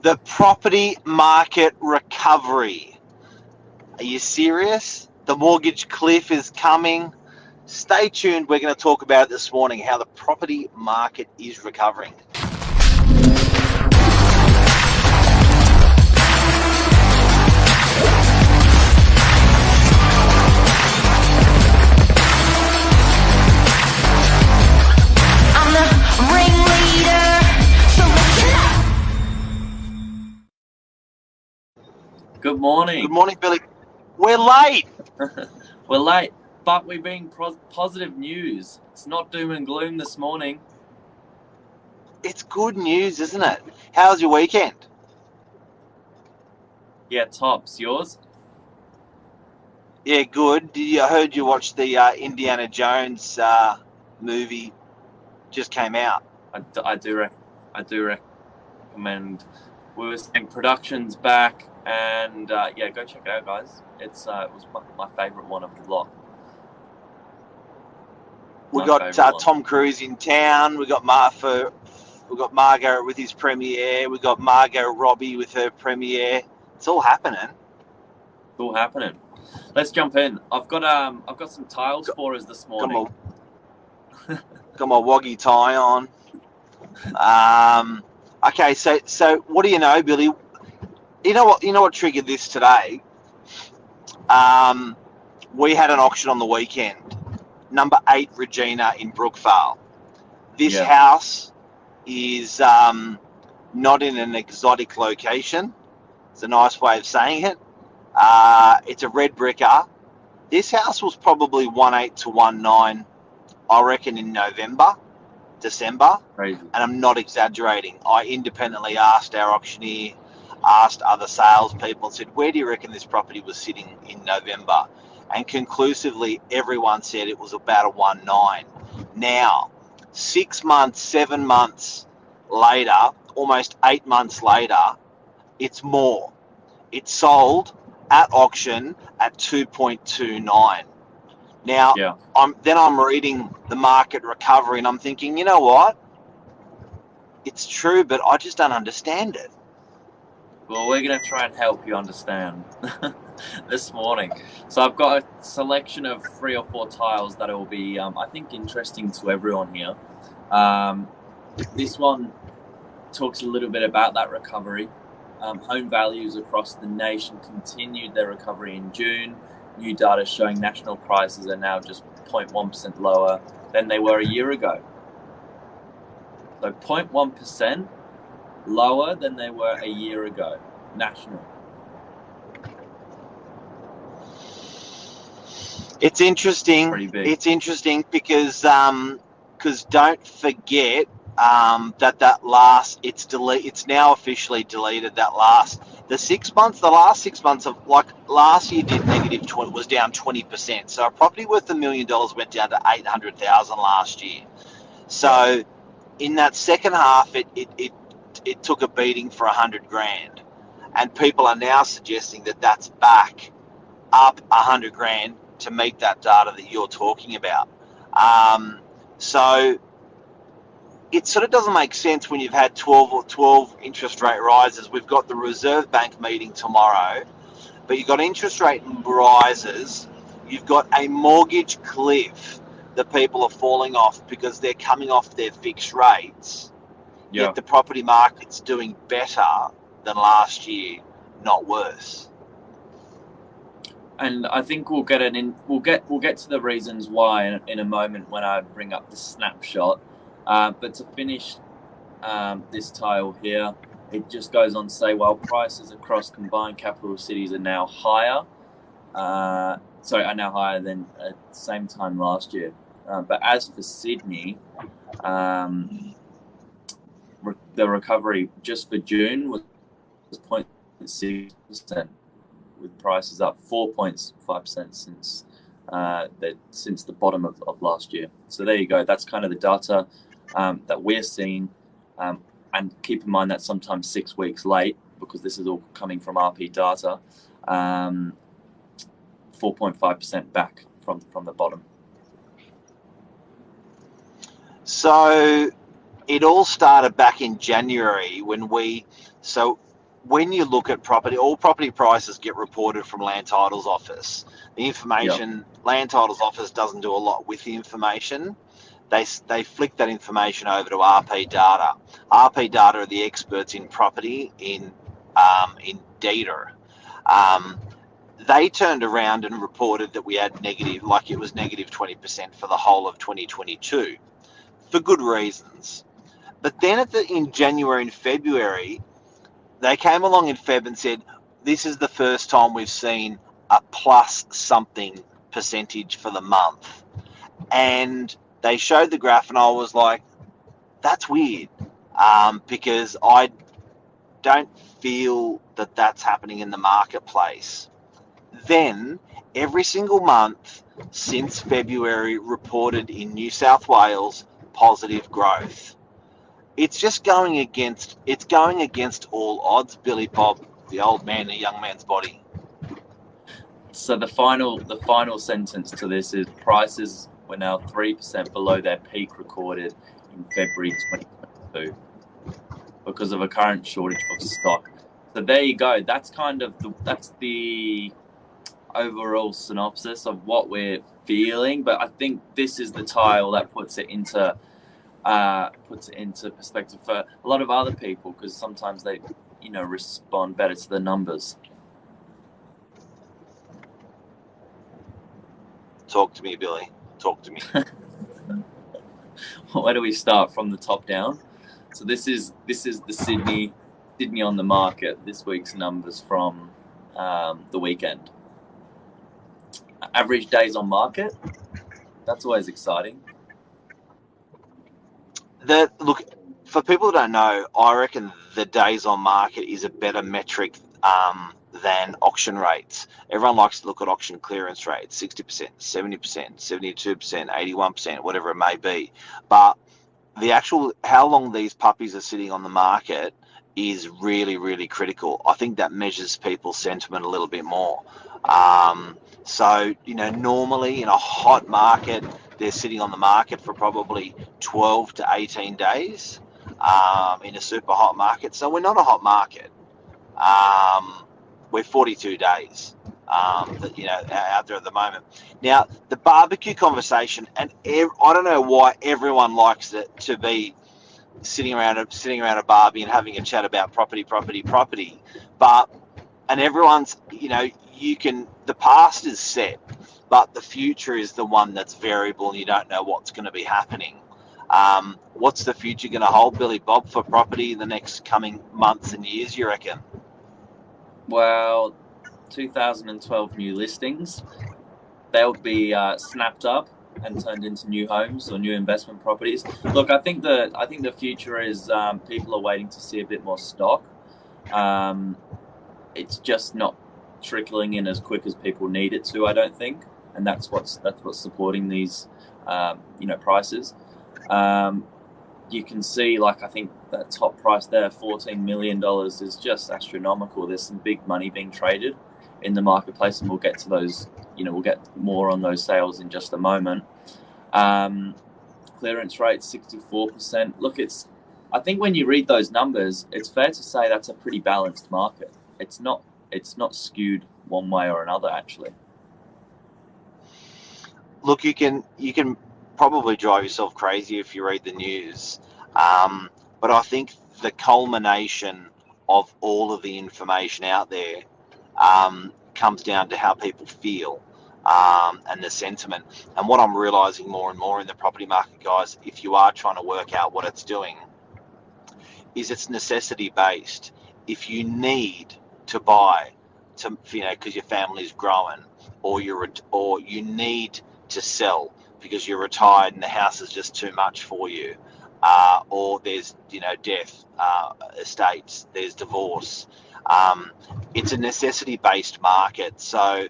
The property market recovery. Are you serious? The mortgage cliff is coming. Stay tuned. We're going to talk about it this morning, how the property market is recovering. I'm the ringleader, so listen up. Good morning. Good morning, Billy. We're late. We're late, but we're being positive news. It's not doom and gloom this morning. It's good news, isn't it? How's your weekend? Yeah, tops. Yours? Yeah, good. I heard you watched the Indiana Jones movie. Just came out. I do recommend. We were saying production's back, and yeah, go check it out, guys. It was my favourite one of the lot. We got Tom Cruise in town. We got Margot with his premiere. We got Margot Robbie with her premiere. It's all happening. It's all happening. Let's jump in. I've got some tiles for us this morning. Got my woggy tie on. Okay, so what do you know, Billy? You know what triggered this today? We had an auction on the weekend. Number 8 Regina in Brookvale. This house is not in an exotic location. It's a nice way of saying it. It's a red bricker. This house was probably 1.8 to 1.9, I reckon, in December. Crazy. And I'm not exaggerating. I independently asked our auctioneer, asked other salespeople, and said, where do you reckon this property was sitting in November? And conclusively, everyone said it was about a 1.9. Now, 6 months, 7 months later, almost 8 months later, it's more. It's sold at auction at 2.29. Now, I'm reading the market recovery, and I'm thinking, you know what? It's true, but I just don't understand it. Well, we're going to try and help you understand this morning. So I've got a selection of 3 or 4 tiles that will be, I think, interesting to everyone here. This one talks a little bit about that recovery. Home values across the nation continued their recovery in June. New data showing national prices are now just 0.1% lower than they were a year ago. So 0.1% lower than they were a year ago, national. It's interesting. Pretty big. It's interesting because don't forget that last, it's now officially deleted that last. The last 6 months of, like, last year did was down 20%. So a property worth $1 million went down to 800,000 last year. So in that second half, it took a beating for 100 grand, and people are now suggesting that that's back up 100 grand to meet that data that you're talking about. So it sort of doesn't make sense when you've had 12 interest rate rises. We've got the Reserve Bank meeting tomorrow, but you've got interest rate rises. You've got a mortgage cliff that people are falling off because they're coming off their fixed rates. Yet the property market's doing better than last year, not worse. And I think we'll get to the reasons why in a moment when I bring up the snapshot. But to finish this tile here, it just goes on to say, while prices across combined capital cities are now higher, than at the same time last year. But as for Sydney, the recovery just for June was 0.6%, with prices up 4.5% since the bottom of last year. So there you go. That's kind of the data that we're seeing. And keep in mind that sometimes 6 weeks late, because this is all coming from RP data, 4.5% back from the bottom. So it all started back in January when when you look at property, all property prices get reported from Land Titles Office. The information, Land Titles Office doesn't do a lot with the information. They flick that information over to RP Data. RP Data are the experts in property in data. They turned around and reported that we had negative, like it was negative 20% for the whole of 2022, for good reasons. But then in January and February, they came along in Feb and said, this is the first time we've seen a plus something percentage for the month. And they showed the graph and I was like, that's weird, because I don't feel that that's happening in the marketplace. Then every single month since February reported in New South Wales positive growth. It's just going against all odds, Billy Bob, the old man, the young man's body. So the final sentence to this is prices were now 3% below their peak recorded in February 2022 because of a current shortage of stock. So there you go. That's kind of the overall synopsis of what we're feeling. But I think this is the tile that puts it into perspective for a lot of other people, because sometimes they, respond better to the numbers. Talk to me, Billy. Talk to me. Where do we start? From the top down. So this is the Sydney on the market. This week's numbers from the weekend. Average days on market. That's always exciting. Look, for people who don't know, I reckon the days on market is a better metric than auction rates. Everyone likes to look at auction clearance rates, 60%, 70%, 72%, 81%, whatever it may be. But the actual, how long these puppies are sitting on the market is really, really critical. I think that measures people's sentiment a little bit more. So, normally in a hot market, they're sitting on the market for probably 12 to 18 days in a super hot market. So we're not a hot market. We're 42 days out there at the moment. Now, the barbecue conversation, and I don't know why everyone likes it to be sitting around a barbie and having a chat about property, and everyone's, the past is set, but the future is the one that's variable and you don't know what's going to be happening. What's the future going to hold, Billy Bob, for property in the next coming months and years, you reckon? Well, 2012 new listings, they'll be snapped up and turned into new homes or new investment properties. Look, I think the future is people are waiting to see a bit more stock. It's just not trickling in as quick as people need it to, I don't think, and that's what's supporting these prices. You can see, I think that top price there, $14 million, is just astronomical. There's some big money being traded in the marketplace, and we'll get to those. We'll get more on those sales in just a moment. Clearance rate 64%. Look, I think when you read those numbers, it's fair to say that's a pretty balanced market. It's not skewed one way or another, actually. Look, you can probably drive yourself crazy if you read the news, but I think the culmination of all of the information out there comes down to how people feel and the sentiment. And what I'm realizing more and more in the property market, guys, if you are trying to work out what it's doing, is it's necessity based. If you need to buy because your family's growing, or you need to sell because you're retired and the house is just too much for you, or there's death, estates, there's divorce. It's a necessity-based market. So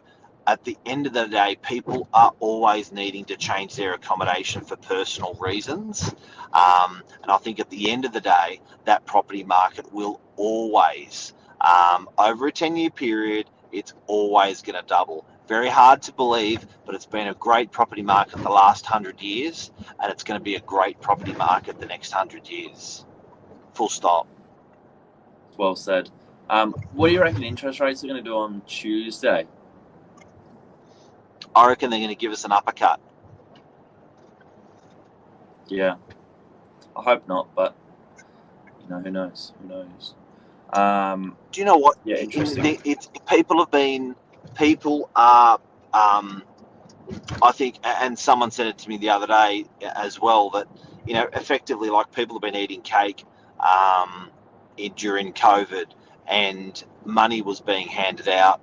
at the end of the day, people are always needing to change their accommodation for personal reasons. And I think at the end of the day, that property market will always, over a 10-year period, it's always going to double. Very hard to believe, but it's been a great property market the last 100 years, and it's going to be a great property market the next 100 years. Full stop. Well said. What do you reckon interest rates are going to do on Tuesday? I reckon they're going to give us an uppercut. Yeah, I hope not, but who knows? Who knows? Do you know what? Yeah, interesting. People are, I think, and someone said it to me the other day as well, that, effectively, like, people have been eating cake during COVID, and money was being handed out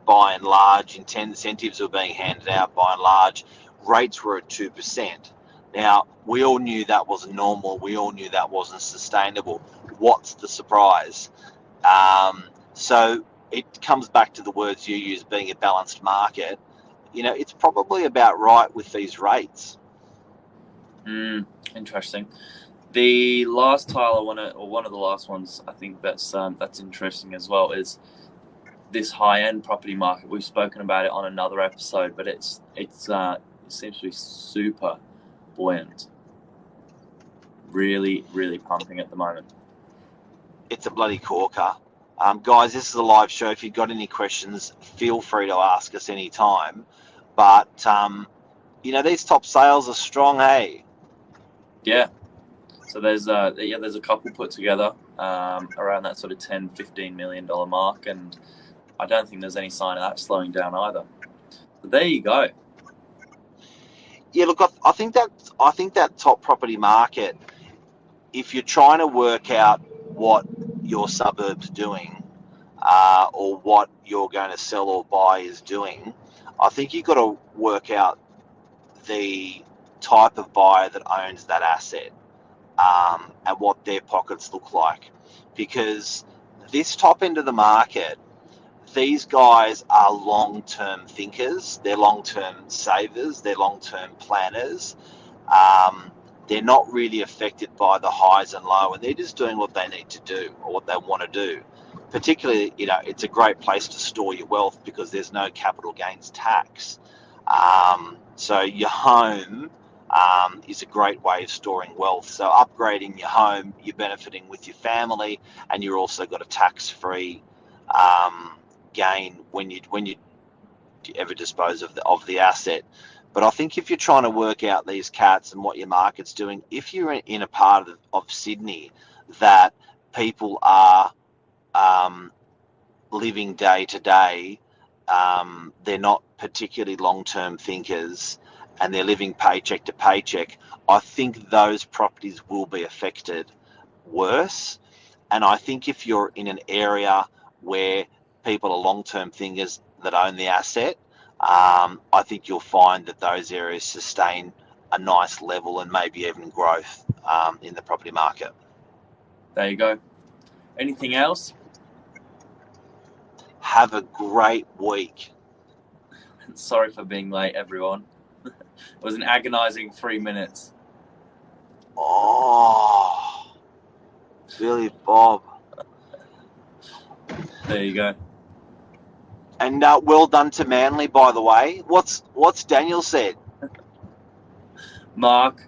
by and large, incentives were being handed out by and large, rates were at 2%. Now, we all knew that wasn't normal. We all knew that wasn't sustainable. What's the surprise? So it comes back to the words you use, being a balanced market. It's probably about right with these rates. Interesting. The last tile one of the last ones I think that's interesting as well is this high-end property market. We've spoken about it on another episode, but it seems to be super buoyant. Really, really pumping at the moment. It's a bloody corker. Guys, this is a live show. If you've got any questions, feel free to ask us anytime. But, these top sales are strong, hey? Yeah. So there's a couple put together around that sort of $10-15 million mark, and I don't think there's any sign of that slowing down either. So there you go. Yeah, look, I think that top property market, if you're trying to work out what your suburb's doing, or what you're going to sell or buy is doing, I think you've got to work out the type of buyer that owns that asset, and what their pockets look like. Because this top end of the market, these guys are long-term thinkers, they're long-term savers, they're long-term planners. They're not really affected by the highs and lows, and they're just doing what they need to do or what they want to do. Particularly, it's a great place to store your wealth because there's no capital gains tax. So your home is a great way of storing wealth. So upgrading your home, you're benefiting with your family, and you're also got a tax-free gain when you ever dispose of the asset. But I think if you're trying to work out these cats and what your market's doing, if you're in a part of Sydney that people are living day to day, they're not particularly long-term thinkers, and they're living paycheck to paycheck, I think those properties will be affected worse. And I think if you're in an area where people are long-term thinkers that own the asset, I think you'll find that those areas sustain a nice level and maybe even growth in the property market. There you go. Anything else? Have a great week. Sorry for being late, everyone. It was an agonizing 3 minutes. Oh, Billy Bob. There you go. And well done to Manly, by the way. What's Daniel said? Mark,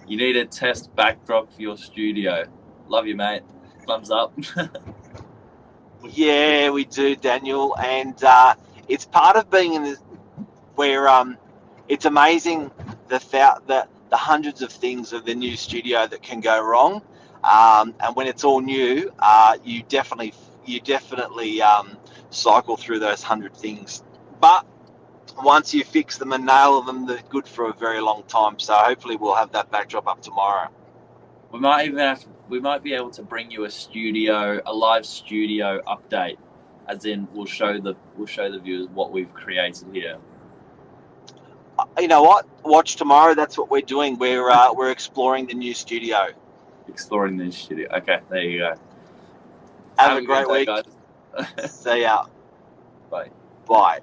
you need a test backdrop for your studio. Love you, mate. Thumbs up. Yeah, we do, Daniel. And it's part of being in this, where it's amazing the hundreds of things of the new studio that can go wrong. And when it's all new, you definitely cycle through those 100 things. But once you fix them and nail them, they're good for a very long time. So hopefully we'll have that backdrop up tomorrow. We might be able to bring you a live studio update, as in we'll show the viewers what we've created here. You know what? Watch tomorrow. That's what we're doing. We're exploring the new studio. Exploring the new studio. Okay, there you go. Have a great week. Guys. See ya. Bye. Bye.